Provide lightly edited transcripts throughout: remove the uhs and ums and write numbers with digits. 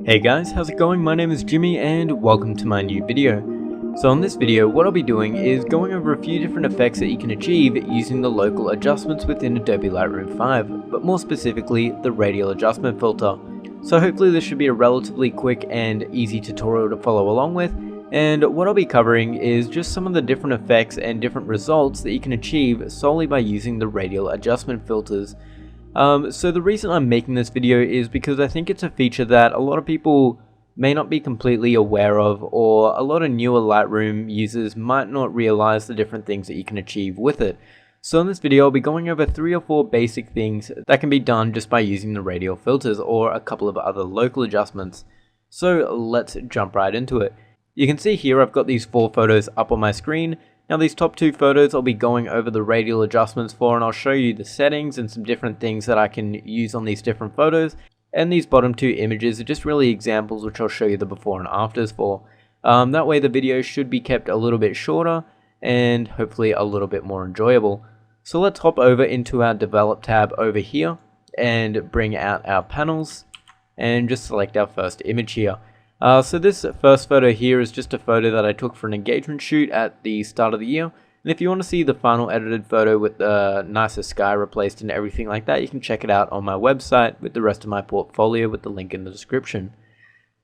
Hey guys, how's it going? My name is Jimmy and welcome to my new video. So in this video, what I'll be doing is going over a few different effects that you can achieve using the local adjustments within Adobe Lightroom 5, but more specifically, the Radial Adjustment Filter. So hopefully this should be a relatively quick and easy tutorial to follow along with, and what I'll be covering is just some of the different effects and different results that you can achieve solely by using the Radial Adjustment Filters. So the reason I'm making this video is because I think it's a feature that a lot of people may not be completely aware of, or a lot of newer Lightroom users might not realize the different things that you can achieve with it. So in this video I'll be going over 3 or 4 basic things that can be done just by using the radial filters or a couple of other local adjustments. So let's jump right into it. You can see here I've got these 4 photos up on my screen. Now these top 2 photos I'll be going over the radial adjustments for, and I'll show you the settings and some different things that I can use on these different photos. And these bottom 2 images are just really examples which I'll show you the before and afters for. That way the video should be kept a little bit shorter and hopefully a little bit more enjoyable. So let's hop over into our develop tab over here and bring out our panels and just select our first image here. So this first photo here is just a photo that I took for an engagement shoot at the start of the year. And if you want to see the final edited photo with the nicer sky replaced and everything like that, you can check it out on my website with the rest of my portfolio with the link in the description.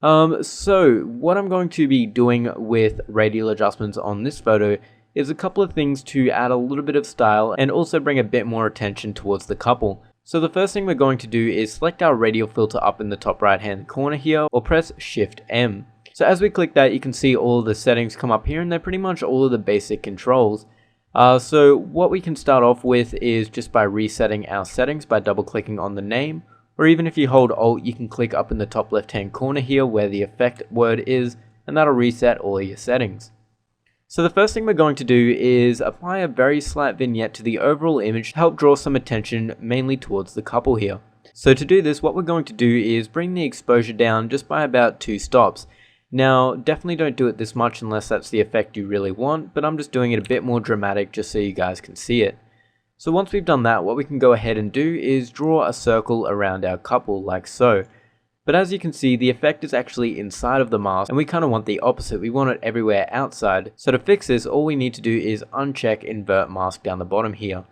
So what I'm going to be doing with radial adjustments on this photo is a couple of things to add a little bit of style and also bring a bit more attention towards the couple. So the first thing we're going to do is select our radial filter up in the top right hand corner here, or press Shift M. So as we click that, you can see all of the settings come up here, and they're pretty much all of the basic controls. So what we can start off with is just by resetting our settings by double clicking on the name, or even if you hold Alt, you can click up in the top left hand corner here where the effect word is, and that'll reset all of your settings. So the first thing we're going to do is apply a very slight vignette to the overall image to help draw some attention mainly towards the couple here. So to do this, what we're going to do is bring the exposure down just by about 2 stops. Now definitely don't do it this much unless that's the effect you really want, but I'm just doing it a bit more dramatic just so you guys can see it. So once we've done that, what we can go ahead and do is draw a circle around our couple like so. But as you can see, the effect is actually inside of the mask, and we kind of want the opposite. We want it everywhere outside. So to fix this, all we need to do is uncheck invert mask down the bottom here.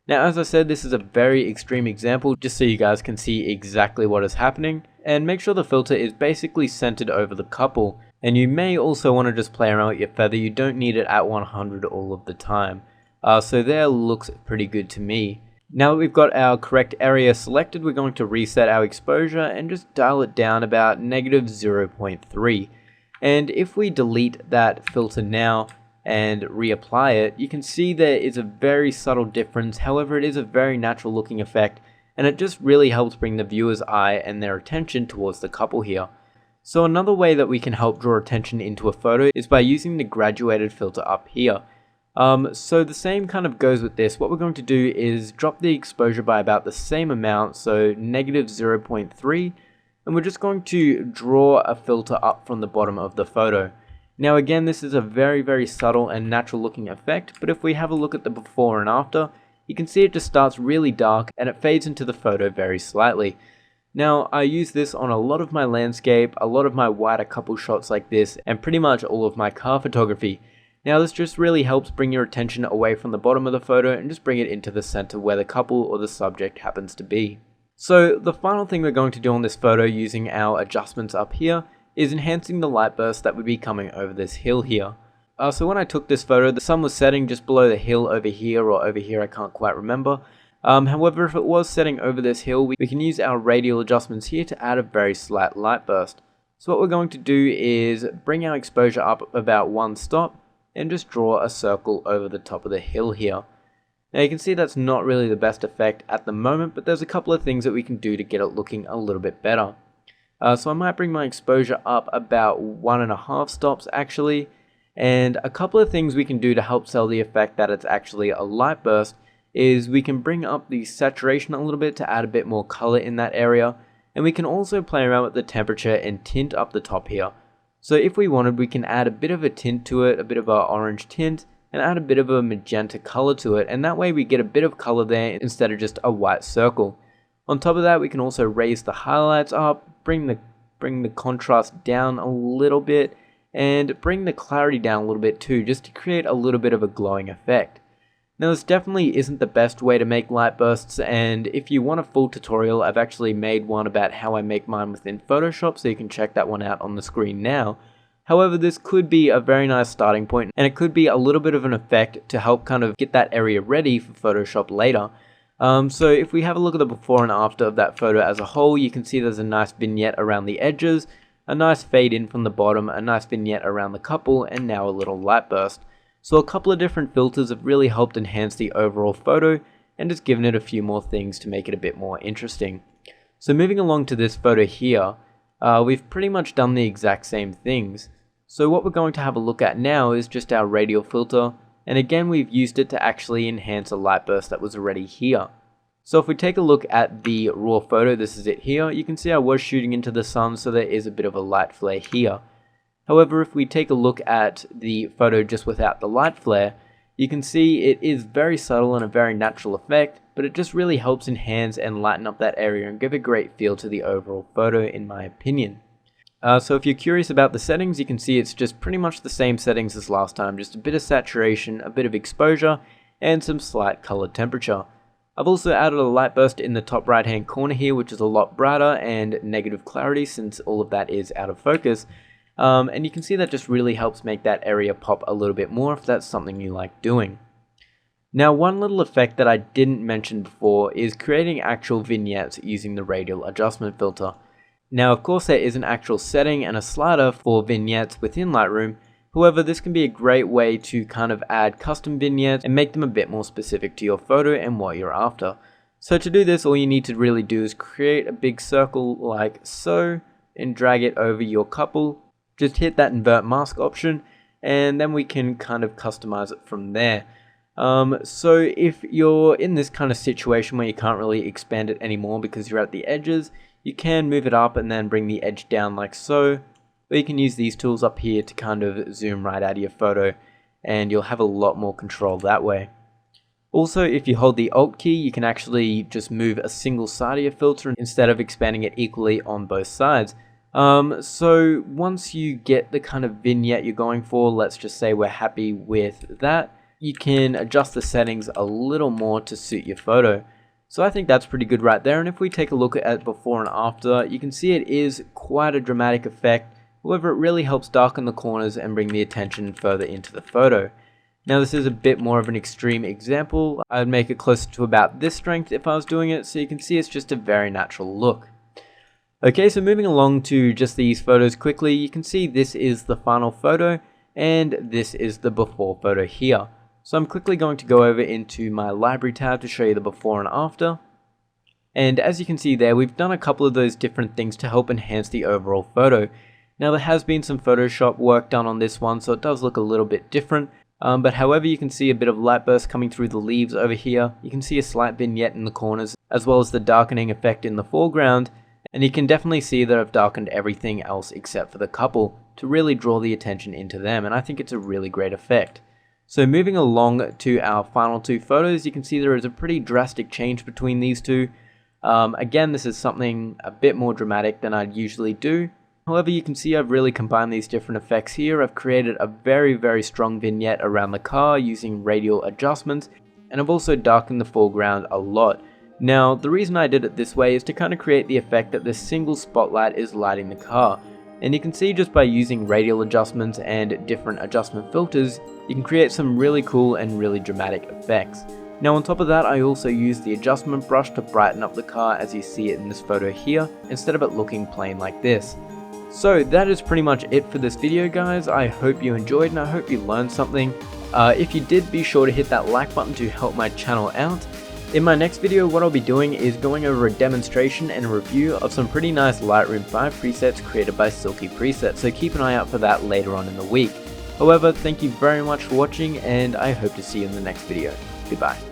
Now as I said, this is a very extreme example just so you guys can see exactly what is happening, and make sure the filter is basically centered over the couple. And you may also want to just play around with your feather. You don't need it at 100 all of the time. So there looks pretty good to me. Now that we've got our correct area selected, we're going to reset our exposure and just dial it down about -0.3. And if we delete that filter now and reapply it, you can see there is a very subtle difference. However, it is a very natural looking effect, and it just really helps bring the viewer's eye and their attention towards the couple here. So another way that we can help draw attention into a photo is by using the graduated filter up here. So the same kind of goes with this. What we're going to do is drop the exposure by about the same amount, so -0.3, and we're just going to draw a filter up from the bottom of the photo. Now again, this is a very subtle and natural looking effect, but if we have a look at the before and after, you can see it just starts really dark and it fades into the photo very slightly. Now I use this on a lot of my landscape, a lot of my wider couple shots like this, and pretty much all of my car photography. Now this just really helps bring your attention away from the bottom of the photo and just bring it into the center where the couple or the subject happens to be. So the final thing we're going to do on this photo using our adjustments up here is enhancing the light burst that would be coming over this hill here. So when I took this photo, the sun was setting just below the hill over here or over here, I can't quite remember. However, if it was setting over this hill, we can use our radial adjustments here to add a very slight light burst. So what we're going to do is bring our exposure up about 1 stop and just draw a circle over the top of the hill here. Now you can see that's not really the best effect at the moment, but there's a couple of things that we can do to get it looking a little bit better. So I might bring my exposure up about 1.5 stops actually, and a couple of things we can do to help sell the effect that it's actually a light burst is we can bring up the saturation a little bit to add a bit more color in that area, and we can also play around with the temperature and tint up the top here. So if we wanted, we can add a bit of a tint to it, a bit of an orange tint, and add a bit of a magenta color to it, and that way we get a bit of color there instead of just a white circle. On top of that, we can also raise the highlights up, bring the bring the contrast down a little bit, and bring the clarity down a little bit too, just to create a little bit of a glowing effect. Now this definitely isn't the best way to make light bursts, and if you want a full tutorial, I've actually made one about how I make mine within Photoshop, so you can check that one out on the screen now. However, this could be a very nice starting point, and it could be a little bit of an effect to help kind of get that area ready for Photoshop later. So if we have a look at the before and after of that photo as a whole, you can see there's a nice vignette around the edges, a nice fade in from the bottom, a nice vignette around the couple, and now a little light burst. So a couple of different filters have really helped enhance the overall photo and just given it a few more things to make it a bit more interesting. So moving along to this photo here, we've pretty much done the exact same things. So what we're going to have a look at now is just our radial filter, and again we've used it to actually enhance a light burst that was already here. So if we take a look at the raw photo, this is it here, you can see I was shooting into the sun, so there is a bit of a light flare here. However, if we take a look at the photo just without the light flare, you can see it is very subtle and a very natural effect, but it just really helps enhance and lighten up that area and give a great feel to the overall photo in my opinion. So if you're curious about the settings, you can see it's just pretty much the same settings as last time, just a bit of saturation, a bit of exposure, and some slight color temperature. I've also added a light burst in the top right hand corner here, which is a lot brighter and negative clarity since all of that is out of focus. And you can see that just really helps make that area pop a little bit more if that's something you like doing. Now one little effect that I didn't mention before is creating actual vignettes using the Radial Adjustment Filter. Now of course there is an actual setting and a slider for vignettes within Lightroom. However, this can be a great way to kind of add custom vignettes and make them a bit more specific to your photo and what you're after. So to do this, all you need to really do is create a big circle like so and drag it over your couple. Just hit that invert mask option and then we can kind of customize it from there. So if you're in this kind of situation where you can't really expand it anymore because you're at the edges, you can move it up and then bring the edge down like so. Or you can use these tools up here to kind of zoom right out of your photo and you'll have a lot more control that way. Also, if you hold the Alt key, you can actually just move a single side of your filter instead of expanding it equally on both sides. So once you get the kind of vignette you're going for, let's just say we're happy with that, you can adjust the settings a little more to suit your photo. So I think that's pretty good right there, and if we take a look at before and after, you can see it is quite a dramatic effect. However, it really helps darken the corners and bring the attention further into the photo. Now this is a bit more of an extreme example. I would make it closer to about this strength if I was doing it, so you can see it's just a very natural look. Okay, so moving along to just these photos quickly, you can see this is the final photo and this is the before photo here. So I'm quickly going to go over into my library tab to show you the before and after. And as you can see there, we've done a couple of those different things to help enhance the overall photo. Now there has been some Photoshop work done on this one, so it does look a little bit different. But however, you can see a bit of light burst coming through the leaves over here. You can see a slight vignette in the corners, as well as the darkening effect in the foreground. And you can definitely see that I've darkened everything else except for the couple to really draw the attention into them, and I think it's a really great effect. So moving along to our final two photos, you can see there is a pretty drastic change between these two. Again, this is something a bit more dramatic than I'd usually do. However, you can see I've really combined these different effects here. I've created a very strong vignette around the car using radial adjustments, and I've also darkened the foreground a lot. Now, the reason I did it this way is to kind of create the effect that this single spotlight is lighting the car. And you can see just by using radial adjustments and different adjustment filters, you can create some really cool and really dramatic effects. Now on top of that, I also used the adjustment brush to brighten up the car as you see it in this photo here, instead of it looking plain like this. So that is pretty much it for this video guys. I hope you enjoyed and I hope you learned something. If you did, be sure to hit that like button to help my channel out. In my next video, what I'll be doing is going over a demonstration and a review of some pretty nice Lightroom 5 presets created by Silky Presets, so keep an eye out for that later on in the week. However, thank you very much for watching and I hope to see you in the next video. Goodbye.